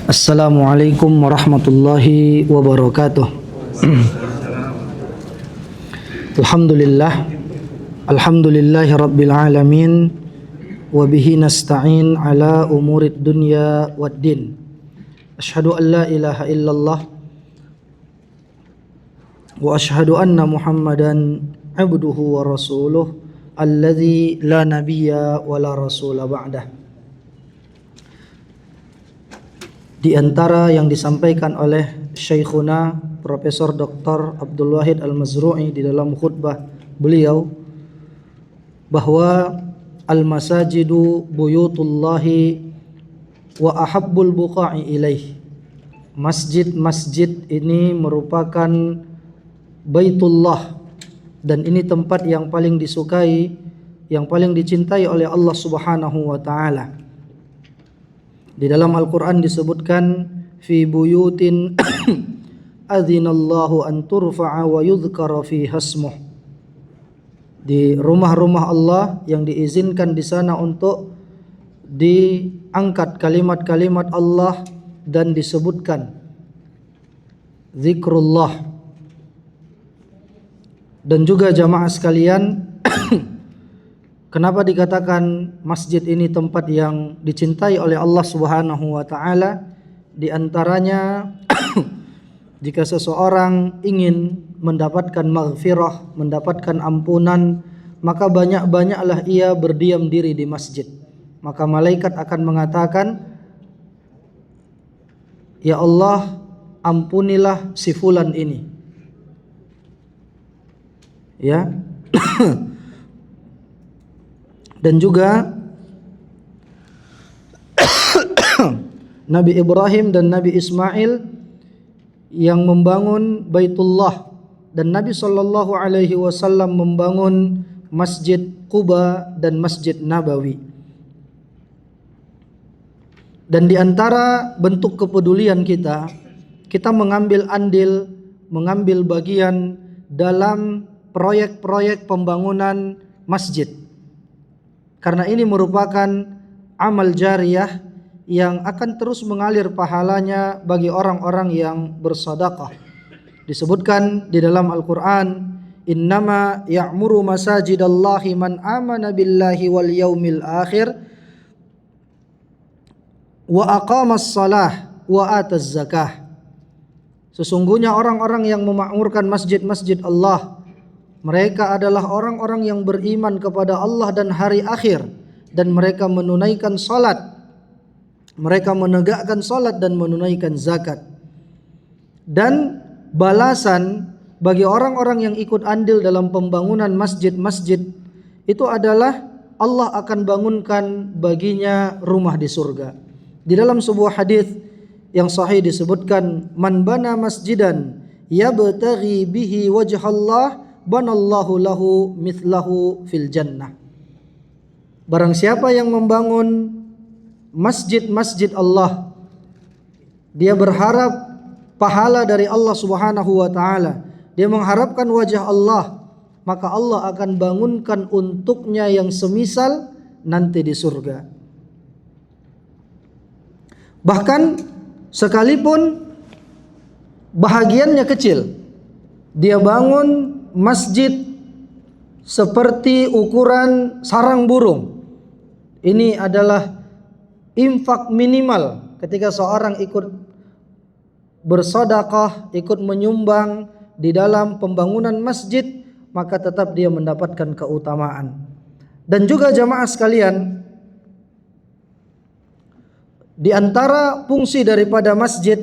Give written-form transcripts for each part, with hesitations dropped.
Assalamualaikum warahmatullahi wabarakatuh. Alhamdulillahi rabbil alamin, wa bihi nasta'in ala umurid dunya waddin. Asyhadu an la ilaha illallah wa asyhadu anna Muhammadan abduhu wa rasuluh alladzi la nabiyya wa la rasula ba'dah. Di antara yang disampaikan oleh Syekhuna Profesor Dr. Abdul Wahid Al-Mazru'i di dalam khutbah beliau bahwa al-masajidu buyutullahi wa ahabbul buqa'i ilaih. Masjid-masjid ini merupakan baitullah dan ini tempat yang paling disukai, yang paling dicintai oleh Allah Subhanahu wa taala. Di dalam Al-Quran disebutkan fi buyutin adzinallahu an turfa'a wa yudhkara fi hasmuh. Di rumah-rumah Allah yang diizinkan di sana untuk diangkat kalimat-kalimat Allah dan disebutkan zikrullah. Dan juga jamaah sekalian, kenapa dikatakan masjid ini tempat yang dicintai oleh Allah Subhanahu wa taala? Di antaranya jika seseorang ingin mendapatkan maghfirah, mendapatkan ampunan, maka banyak-banyaklah ia berdiam diri di masjid. Maka malaikat akan mengatakan, "Ya Allah, ampunilah si fulan ini." Ya. Dan juga Nabi Ibrahim dan Nabi Ismail yang membangun Baitullah, dan Nabi sallallahu alaihi wasallam membangun Masjid Quba dan Masjid Nabawi. Dan di antara bentuk kepedulian kita mengambil andil, mengambil bagian dalam proyek-proyek pembangunan masjid. Karena ini merupakan amal jariyah yang akan terus mengalir pahalanya bagi orang-orang yang bersedekah. Disebutkan di dalam Al-Qur'an, "Innama ya'muru masajidallahi man amana billahi wal yaumil akhir wa aqamas shalah wa ataz zakah." Sesungguhnya orang-orang yang memakmurkan masjid-masjid Allah, mereka adalah orang-orang yang beriman kepada Allah dan hari akhir, dan mereka menunaikan salat, mereka menegakkan salat dan menunaikan zakat. Dan balasan bagi orang-orang yang ikut andil dalam pembangunan masjid-masjid itu adalah Allah akan bangunkan baginya rumah di surga. Di dalam sebuah hadis yang sahih disebutkan, "Man bana masjidan yabtaghi bihi wajhallah banallahu lahu mithlahu fil jannah." Barang siapa yang membangun masjid-masjid Allah, dia berharap pahala dari Allah Subhanahu wa taala, dia mengharapkan wajah Allah, maka Allah akan bangunkan untuknya yang semisal nanti di surga. Bahkan sekalipun bahagiannya kecil, dia bangun masjid seperti ukuran sarang burung. Ini adalah infak minimal ketika seorang ikut bersedekah, ikut menyumbang di dalam pembangunan masjid, maka tetap dia mendapatkan keutamaan. Dan juga jamaah sekalian, di antara fungsi daripada masjid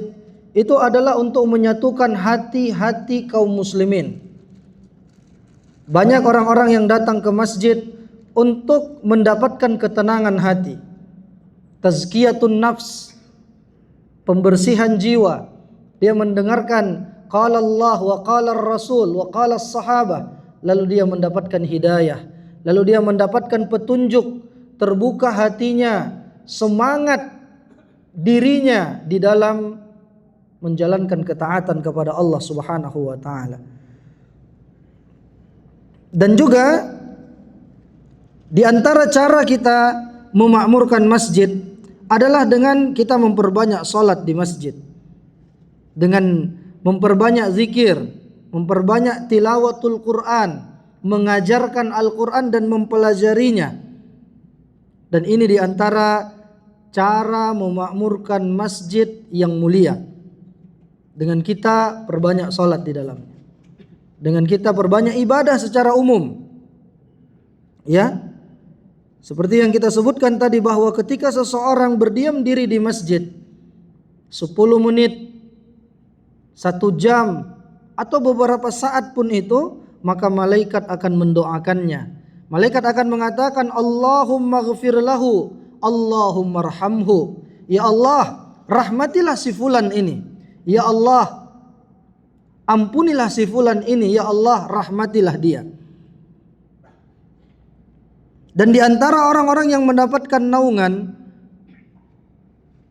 itu adalah untuk menyatukan hati-hati kaum muslimin. Banyak orang-orang yang datang ke masjid untuk mendapatkan ketenangan hati, tazkiyatun nafs, pembersihan jiwa. Dia mendengarkan qala Allah wa qala Rasul wa qala sahabah, lalu dia mendapatkan hidayah, lalu dia mendapatkan petunjuk, terbuka hatinya, semangat dirinya di dalam menjalankan ketaatan kepada Allah Subhanahu wa taala. Dan juga di antara cara kita memakmurkan masjid adalah dengan kita memperbanyak salat di masjid, dengan memperbanyak zikir, memperbanyak tilawatul Quran, mengajarkan Al-Quran dan mempelajarinya. Dan ini diantara cara memakmurkan masjid yang mulia, dengan kita perbanyak salat di dalamnya, dengan kita perbanyak ibadah secara umum. Ya, seperti yang kita sebutkan tadi bahwa ketika seseorang berdiam diri di masjid 10 menit, 1 jam, atau beberapa saat pun itu, maka malaikat akan mendoakannya. Malaikat akan mengatakan, Allahumma ghfir lahu, Allahumma arhamhu. Ya Allah, rahmatilah si fulan ini. Ya Allah, ampunilah si fulan ini. Ya Allah, rahmatilah dia. Dan di antara orang-orang yang mendapatkan naungan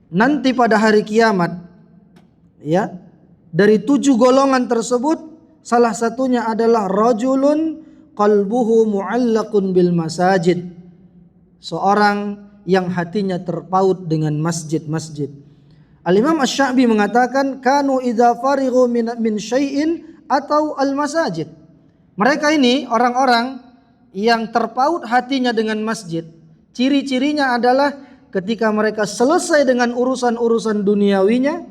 nanti pada hari kiamat, ya, dari 7 golongan tersebut, salah satunya adalah rajulun qalbuhu mu'allaqun bil masajid. Seorang yang hatinya terpaut dengan masjid-masjid. Al-Imam Asy-Sya'bi mengatakan, kanu idza farighu min syai'in atau al-masajid. Mereka ini orang-orang yang terpaut hatinya dengan masjid. Ciri-cirinya adalah ketika mereka selesai dengan urusan-urusan duniawinya,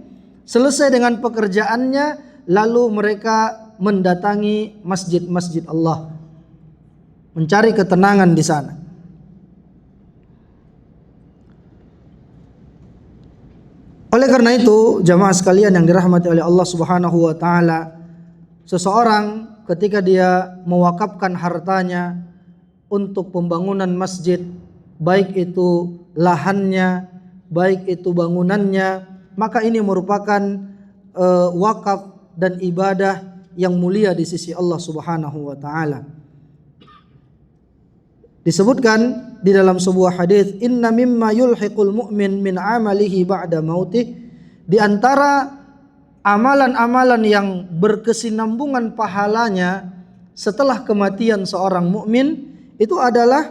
selesai dengan pekerjaannya, lalu mereka mendatangi masjid-masjid Allah, mencari ketenangan di sana. Oleh karena itu, jamaah sekalian yang dirahmati oleh Allah Subhanahu wa taala, seseorang ketika dia mewakafkan hartanya untuk pembangunan masjid, baik itu lahannya, baik itu bangunannya, maka ini merupakan wakaf dan ibadah yang mulia di sisi Allah Subhanahu wa taala. Disebutkan di dalam sebuah hadis, inna mimma yulhiqul mu'min min amalihi ba'da mautih, di antara amalan-amalan yang berkesinambungan pahalanya setelah kematian seorang mukmin itu adalah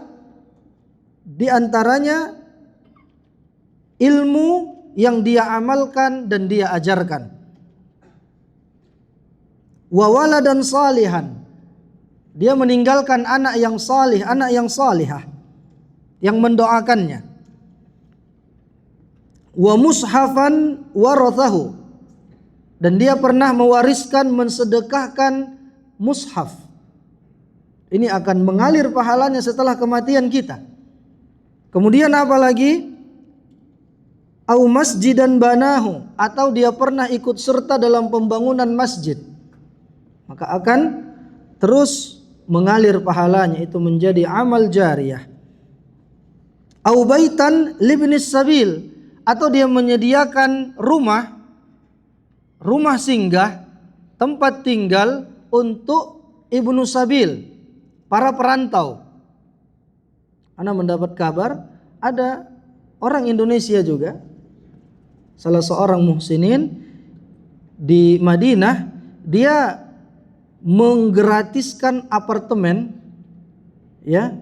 di antaranya ilmu yang dia amalkan dan dia ajarkan. Wa waladan salihan, dia meninggalkan anak yang salih, anak yang salihah, yang mendoakannya. Wa mushafan warathahu, dan dia pernah mewariskan, mensedekahkan mushaf. Ini akan mengalir pahalanya setelah kematian kita. Kemudian apa lagi? Au masjidan banahu, atau dia pernah ikut serta dalam pembangunan masjid, maka akan terus mengalir pahalanya, itu menjadi amal jariyah. Au baitan libnis sabil, atau dia menyediakan rumah singgah, tempat tinggal untuk ibnu sabil, para perantau. Ana mendapat kabar ada orang Indonesia juga, salah seorang muhsinin di Madinah, dia menggratiskan apartemen, ya,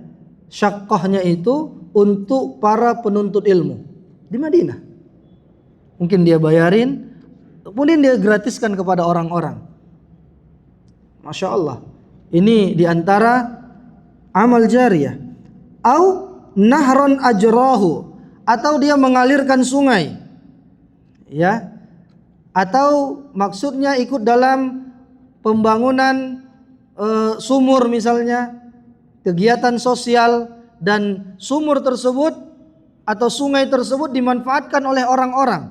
syaqqahnya itu untuk para penuntut ilmu di Madinah. Mungkin dia bayarin, kemudian dia gratiskan kepada orang-orang. Masya Allah, ini diantara amal jariyah. Au nahron ajrahu, atau dia mengalirkan sungai, ya, atau maksudnya ikut dalam pembangunan sumur misalnya, kegiatan sosial, dan sumur tersebut atau sungai tersebut dimanfaatkan oleh orang-orang,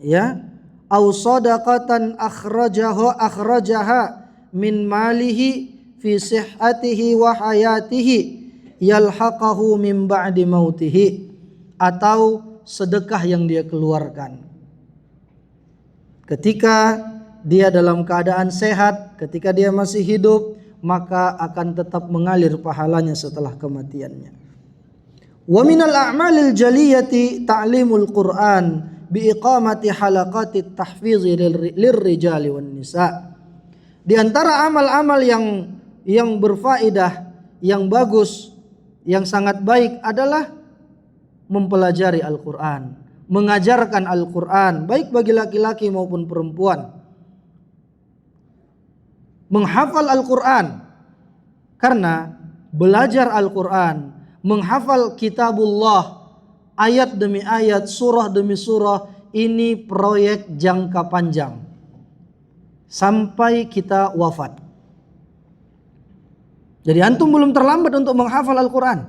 ya. Au shadaqatan akhrajaha min malihi fi sihhatihi wa hayatihi yalhaqahu min ba'di mautihi, atau sedekah yang dia keluarkan ketika dia dalam keadaan sehat, ketika dia masih hidup, maka akan tetap mengalir pahalanya setelah kematiannya. Wa minal a'malil jaliyati ta'limul Qur'an bi iqamati halaqatit tahfiz lirrijali wan nisa. Di antara amal-amal yang berfaedah, yang bagus, yang sangat baik adalah mempelajari Al-Quran, mengajarkan Al-Quran, baik bagi laki-laki maupun perempuan. Menghafal Al-Quran, karena belajar Al-Quran, menghafal kitabullah, ayat demi ayat, surah demi surah, ini proyek jangka panjang sampai kita wafat. Jadi antum belum terlambat untuk menghafal Al-Quran.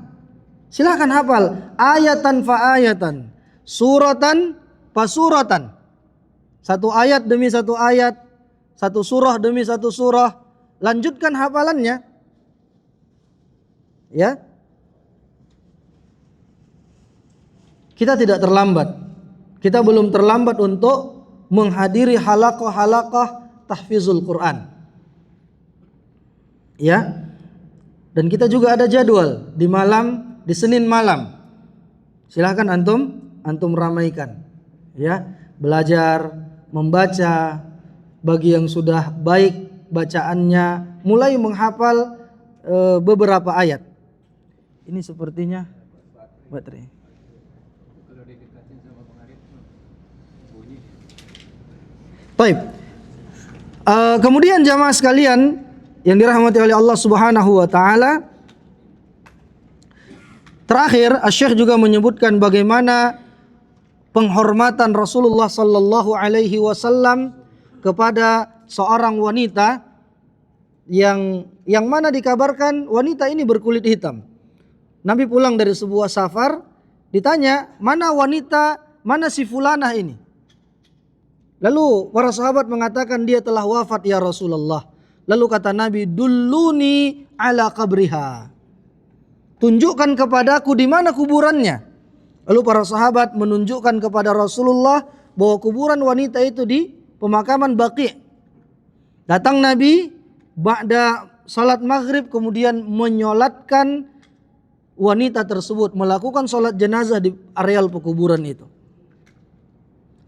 Silahkan hafal ayatan fa ayatan, suratan fa suratan. Satu ayat demi satu ayat, satu surah demi satu surah. Lanjutkan hafalannya. Ya. Kita tidak terlambat. Kita belum terlambat untuk menghadiri halaqah-halaqah tahfizul Quran. Ya. Dan kita juga ada jadwal di malam, di Senin malam. Silahkan antum ramaikan. Ya, belajar membaca, bagi yang sudah baik bacaannya, mulai menghafal beberapa ayat. Ini sepertinya baterai. Baik. Kemudian jamaah sekalian yang dirahmati oleh Allah Subhanahu wa taala, terakhir Asy-Syaikh juga menyebutkan bagaimana penghormatan Rasulullah sallallahu alaihi wasallam kepada seorang wanita yang mana dikabarkan wanita ini berkulit hitam. Nabi pulang dari sebuah safar, ditanya, "Mana wanita, mana si fulanah ini?" Lalu para sahabat mengatakan, "Dia telah wafat ya Rasulullah." Lalu kata Nabi, "Dulluni ala qabriha." Tunjukkan kepadaku di mana kuburannya. Lalu para sahabat menunjukkan kepada Rasulullah bahwa kuburan wanita itu di pemakaman Baqi'. Datang Nabi ba'da salat maghrib, kemudian menyolatkan wanita tersebut, melakukan salat jenazah di areal pekuburan itu.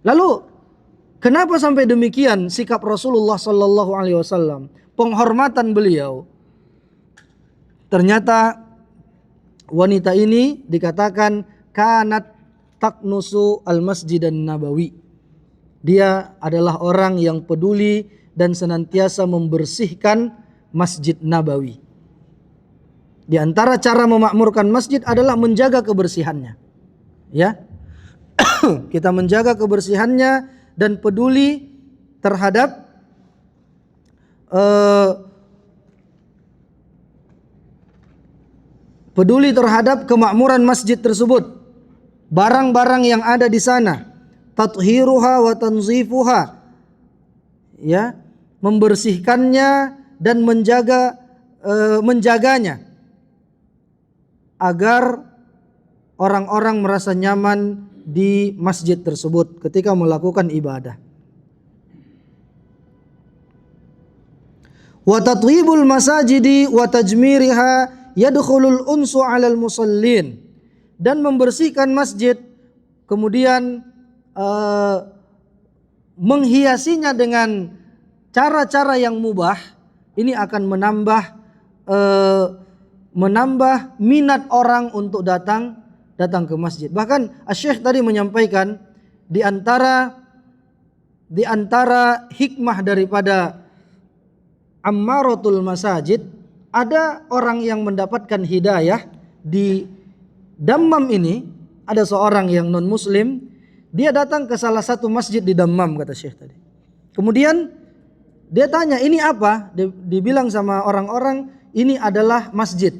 Lalu kenapa sampai demikian sikap Rasulullah sallallahu alaihi wasallam, penghormatan beliau? Ternyata wanita ini dikatakan kanat taknusu al-masjidan nabawi. Dia adalah orang yang peduli dan senantiasa membersihkan Masjid Nabawi. Di antara cara memakmurkan masjid adalah menjaga kebersihannya. Ya. Kita menjaga kebersihannya dan peduli terhadap kemakmuran masjid tersebut. Barang-barang yang ada di sana, tathiruha wa tanzifuha, ya, membersihkannya dan menjaganya agar orang-orang merasa nyaman di masjid tersebut ketika melakukan ibadah. Wa tathwibul masajidi wa tajmiriha yadkhulul unsu 'alal musallin. Dan membersihkan masjid, kemudian menghiasinya dengan cara-cara yang mubah, ini akan menambah minat orang untuk datang ke masjid. Bahkan Asy-Syaikh tadi menyampaikan di antara hikmah daripada ammaratul masajid, ada orang yang mendapatkan hidayah di Dammam ini. Ada seorang yang non muslim, dia datang ke salah satu masjid di Dammam, kata Syekh tadi. Kemudian dia tanya, ini apa? Dibilang sama orang-orang, ini adalah masjid,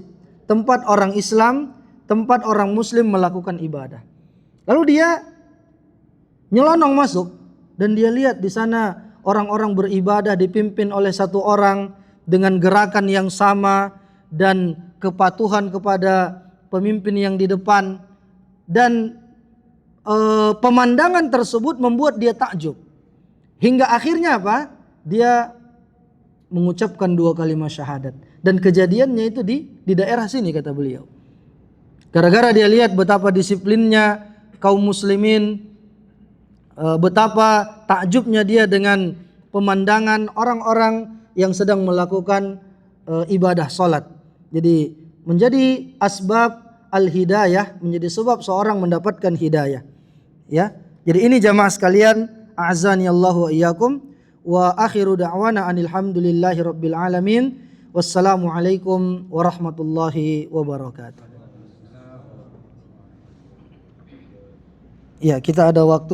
tempat orang Islam, tempat orang muslim melakukan ibadah. Lalu dia nyelonong masuk dan dia lihat di sana orang-orang beribadah dipimpin oleh satu orang dengan gerakan yang sama dan kepatuhan kepada pemimpin yang di depan, dan pemandangan tersebut membuat dia takjub. Hingga akhirnya apa? Dia mengucapkan 2 kalimat syahadat. Dan kejadiannya itu di daerah sini, kata beliau. Gara-gara dia lihat betapa disiplinnya kaum muslimin, betapa takjubnya dia dengan pemandangan orang-orang yang sedang melakukan ibadah salat. Jadi menjadi asbab al-hidayah, menjadi sebab seorang mendapatkan hidayah. Ya. Jadi ini jamaah sekalian, a'azani Allah wa iyyakum, wa akhiru da'wana anil hamdulillahi rabbil alamin. Wassalamualaikum warahmatullahi wabarakatuh. Ya, kita ada waktu